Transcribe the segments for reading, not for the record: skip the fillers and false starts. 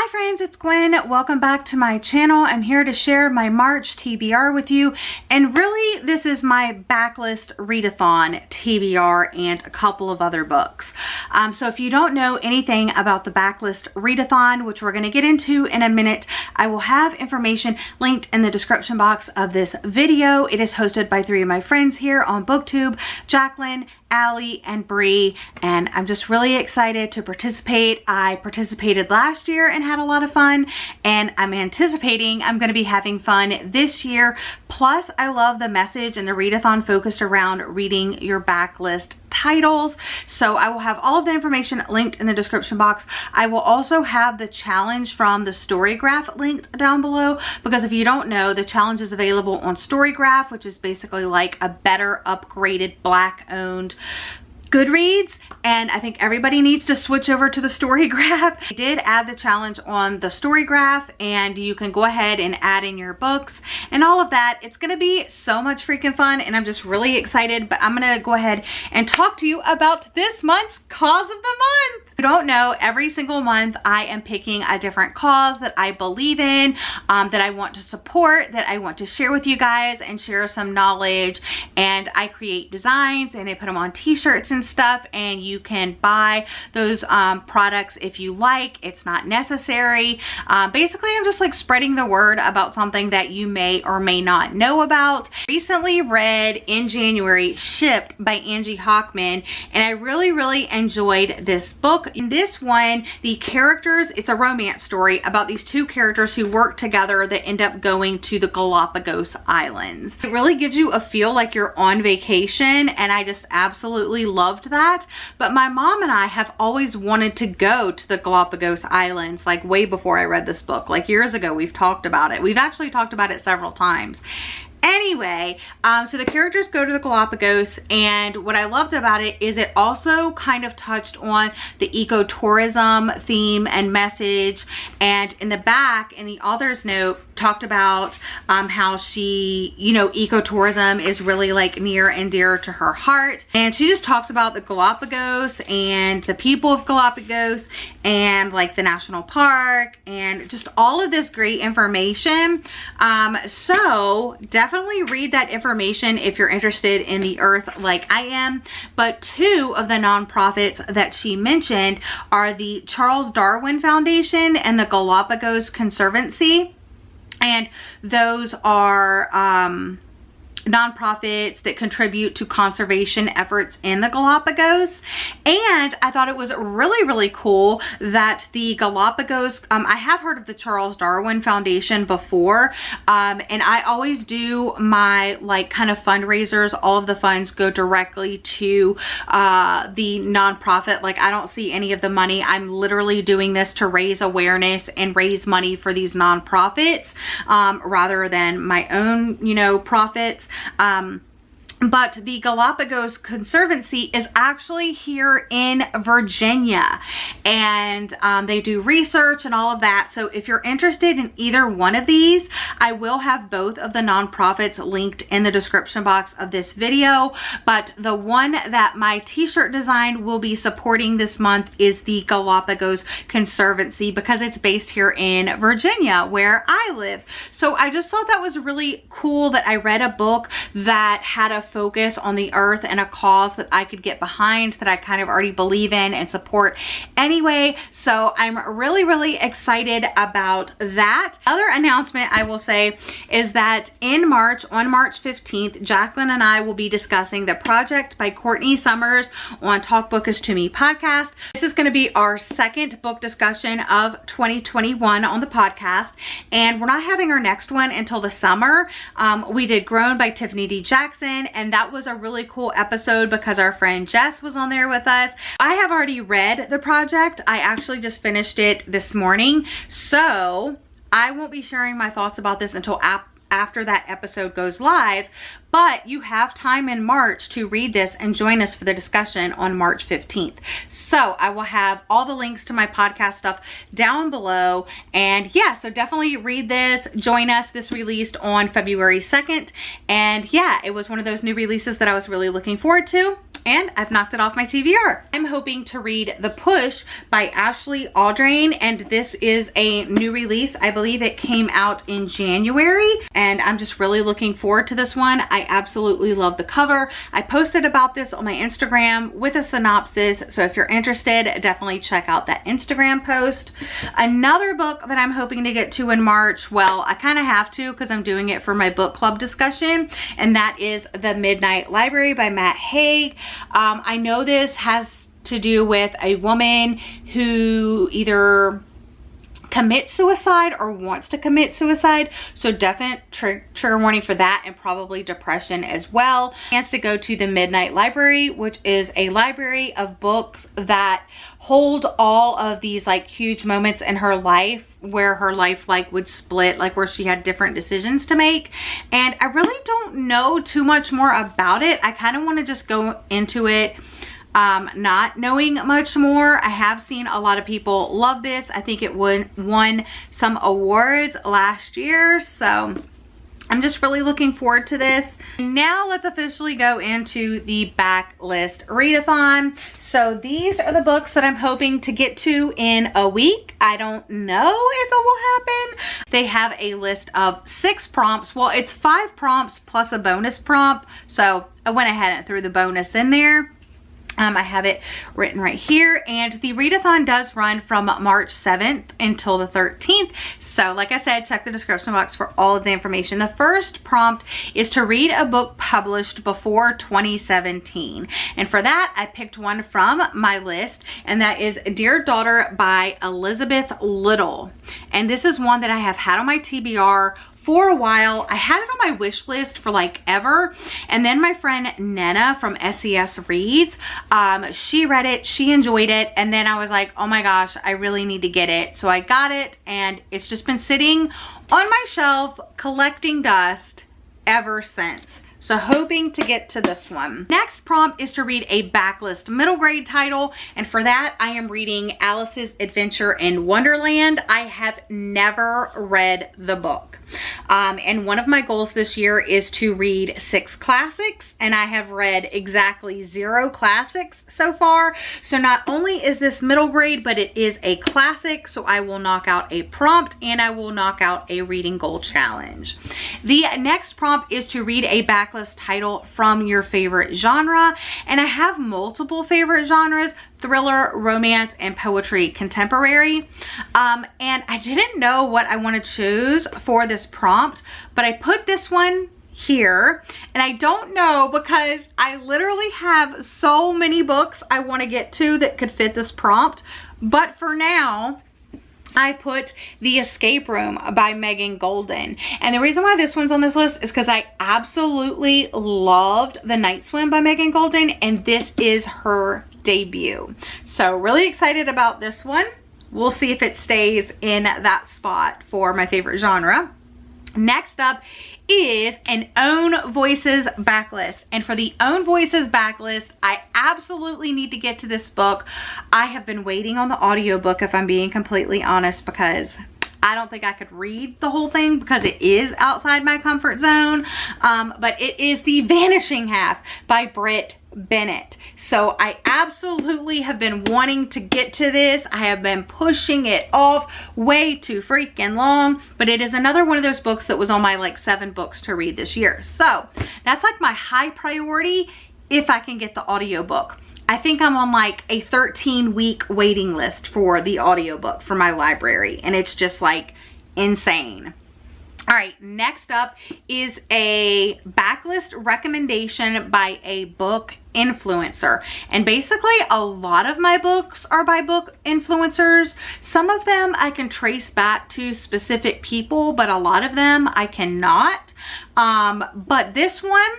Hi friends, it's Gwen. Welcome back to my channel. I'm here to share my March TBR with you. And really, this is my Backlist Readathon TBR and a couple of other books. So if you don't know anything about the Backlist Readathon, which we're going to get into in a minute, I will have information linked in the description box of this video. It is hosted by three of my friends here on BookTube, Jacqueline, Allie, and Bree, and I'm just really excited to participate. I participated last year and had a lot of fun, and I'm anticipating I'm going to be having fun this year. Plus, I love the message and the readathon focused around reading your backlist titles. So I will have all of the information linked in the description box. I will also have the challenge from the Storygraph linked down below, because if you don't know, the challenge is available on Storygraph, which is basically like a better upgraded Black-owned Goodreads, and I think everybody needs to switch over to the Storygraph. I did add the challenge on the Storygraph, and you can go ahead and add in your books and all of that. It's gonna be so much freaking fun, and I'm just really excited. But I'm gonna go ahead and talk to you about this month's cause of the month. If you don't know, every single month I am picking a different cause that I believe in, that I want to support, that I want to share with you guys and share some knowledge. And I create designs and I put them on t-shirts and stuff, and you can buy those products if you like. It's not necessary. Basically, I'm just like spreading the word about something that you may or may not know about. Recently read in January Shipped by Angie Hockman, and I really enjoyed this book. In this one, the characters, it's a romance story about these two characters who work together that end up going to the Galapagos Islands. It really gives you a feel like you're on vacation, and I just absolutely loved that. But my mom and I have always wanted to go to the Galapagos Islands, like way before I read this book. Like years ago, we've talked about it. We've actually talked about it several times. Anyway, so the characters go to the Galapagos, and what I loved about it is it also kind of touched on the ecotourism theme and message. And in the back, in the author's note, talked about how she, you know, ecotourism is really like near and dear to her heart. And she just talks about the Galapagos and the people of Galapagos and like the national park and just all of this great information. So definitely read that information if you're interested in the earth like I am. But two of the nonprofits that she mentioned are the Charles Darwin Foundation and the Galapagos Conservancy. And those are nonprofits that contribute to conservation efforts in the Galapagos. And I thought it was really cool that the Galapagos, I have heard of the Charles Darwin Foundation before, and I always do my like kind of fundraisers. All of the funds go directly to the nonprofit. Like I don't see any of the money. I'm literally doing this to raise awareness and raise money for these nonprofits, rather than my own, you know, profits. But the Galapagos Conservancy is actually here in Virginia, and they do research and all of that. So if you're interested in either one of these, I will have both of the nonprofits linked in the description box of this video. But the one that my t-shirt design will be supporting this month is the Galapagos Conservancy, because it's based here in Virginia where I live. So I just thought that was really cool that I read a book that had a focus on the earth and a cause that I could get behind, that I kind of already believe in and support anyway. So I'm really excited about that. Other announcement I will say is that in March, on March 15th, Jacqueline and I will be discussing The Project by Courtney Summers on Talk Book is to Me podcast. This is going to be our second book discussion of 2021 on the podcast, and we're not having our next one until the summer. We did Grown by Tiffany D. Jackson, and that was a really cool episode because our friend Jess was on there with us. I have already read The Project. I actually just finished it this morning, so I won't be sharing my thoughts about this until after that episode goes live. but you have time in March to read this and join us for the discussion on March 15th. So I will have all the links to my podcast stuff down below. And yeah, so definitely read this, join us. This released on February 2nd. And yeah, it was one of those new releases that I was really looking forward to. And I've knocked it off my TBR. I'm hoping to read The Push by Ashley Audrain, and this is a new release. I believe it came out in January, and I'm just really looking forward to this one. I absolutely love the cover. I posted about this on my Instagram with a synopsis, so if you're interested, definitely check out that Instagram post. Another book that I'm hoping to get to in March, well, I kind of have to because I'm doing it for my book club discussion, and that is The Midnight Library by Matt Haig. I know this has to do with a woman who either commits suicide or wants to commit suicide, so definite trigger warning for that, and probably depression as well. Chance to go to the Midnight Library, which is a library of books that hold all of these like huge moments in her life where her life like would split, like where she had different decisions to make. And I really don't know too much more about it. I kind of want to just go into it not knowing much more. I have seen a lot of people love this. I think it won some awards last year, so I'm just really looking forward to this. Now let's officially go into the Backlist Readathon. So these are the books that I'm hoping to get to in a week. I don't know if it will happen. They have a list of 6 prompts. Well, it's 5 prompts plus a bonus prompt. So I went ahead and threw the bonus in there. I have it written right here, and the readathon does run from March 7th until the 13th. So like I said, check the description box for all of the information. The first prompt is to read a book published before 2017. And for that, I picked one from my list, and that is Dear Daughter by Elizabeth Little. And this is one that I have had on my TBR for a while. I had it on my wish list for like ever, and then my friend Nena from SES Reads, she read it, she enjoyed it, and then I was like, oh my gosh, I really need to get it. So I got it, and it's just been sitting on my shelf collecting dust ever since. So hoping to get to this one. Next prompt is to read a backlist middle grade title, and for that I am reading Alice's Adventure in Wonderland. I have never read the book. And one of my goals this year is to read 6 classics, and I have read exactly 0 classics so far. So not only is this middle grade, but it is a classic, so I will knock out a prompt and I will knock out a reading goal challenge. The next prompt is to read a backlist title from your favorite genre, and I have multiple favorite genres: thriller, romance, and poetry contemporary. And I didn't know what I want to choose for this prompt, but I put this one here, and I don't know because I literally have so many books I want to get to that could fit this prompt. But for now, I put The Escape Room by Megan Goldin. And the reason why this one's on this list is because I absolutely loved The Night Swim by Megan Goldin, and this is her debut. So really excited about this one. We'll see if it stays in that spot for my favorite genre. Next up is an Own Voices backlist, and for the Own Voices backlist, I absolutely need to get to this book. I have been waiting on the audiobook, if I'm being completely honest, because I don't think I could read the whole thing because it is outside my comfort zone. But it is The Vanishing Half by Britt Bennett. So I absolutely have been wanting to get to this. I have been pushing it off way too freaking long, but it is another one of those books that was on my like 7 books to read this year. So that's like my high priority if I can get the audiobook. I think I'm on like a 13-week waiting list for the audiobook for my library, and it's just like insane. All right, next up is a backlist recommendation by a book influencer. And basically a lot of my books are by book influencers. Some of them I can trace back to specific people, but a lot of them I cannot. But this one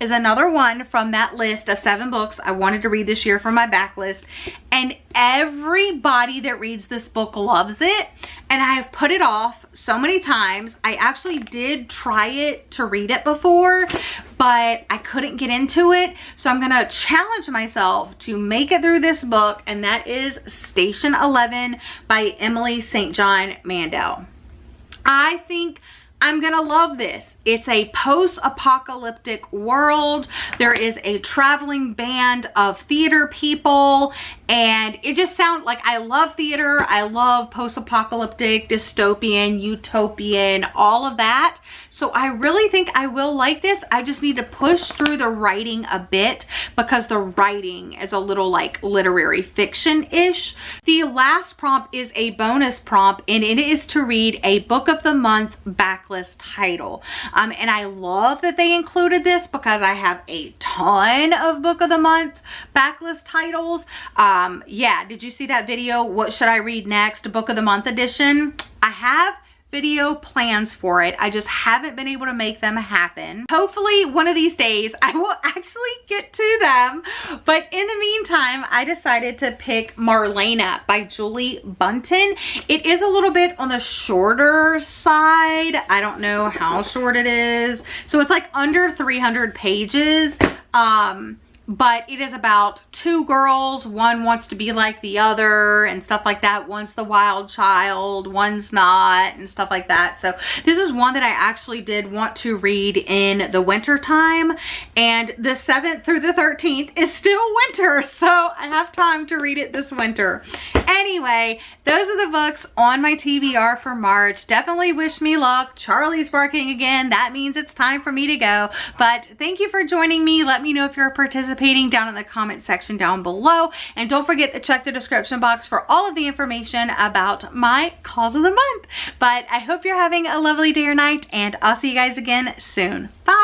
is another one from that list of 7 books I wanted to read this year for my backlist. And everybody that reads this book loves it. And I have put it off so many times. I actually did try it to read it before, but I couldn't get into it. So I'm gonna challenge myself to make it through this book, and that is Station 11 by Emily St. John Mandel. I think I'm gonna love this. It's a post-apocalyptic world. There is a traveling band of theater people, and it just sounds like, I love theater. I love post-apocalyptic, dystopian, utopian, all of that. So I really think I will like this. I just need to push through the writing a bit because the writing is a little like literary fiction-ish. The last prompt is a bonus prompt, and it is to read a book of the month backlist title. And I love that they included this because I have a ton of book of the month backlist titles. Yeah, did you see that video? What should I read next? Book of the month edition. I have video plans for it. I just haven't been able to make them happen. Hopefully one of these days I will actually get to them. But in the meantime, I decided to pick Marlena by Julie Buntin. It is a little bit on the shorter side. I don't know how short it is. So it's like under 300 pages. But it is about 2 girls. One wants to be like the other and stuff like that. One's the wild child, one's not, and stuff like that. So this is one that I actually did want to read in the winter time. And the 7th through the 13th is still winter. So I have time to read it this winter. Anyway, those are the books on my TBR for March. Definitely wish me luck. Charlie's barking again. That means it's time for me to go. But thank you for joining me. Let me know if you're participating down in the comment section down below, and don't forget to check the description box for all of the information about my calls of the month. But I hope you're having a lovely day or night, and I'll see you guys again soon. Bye.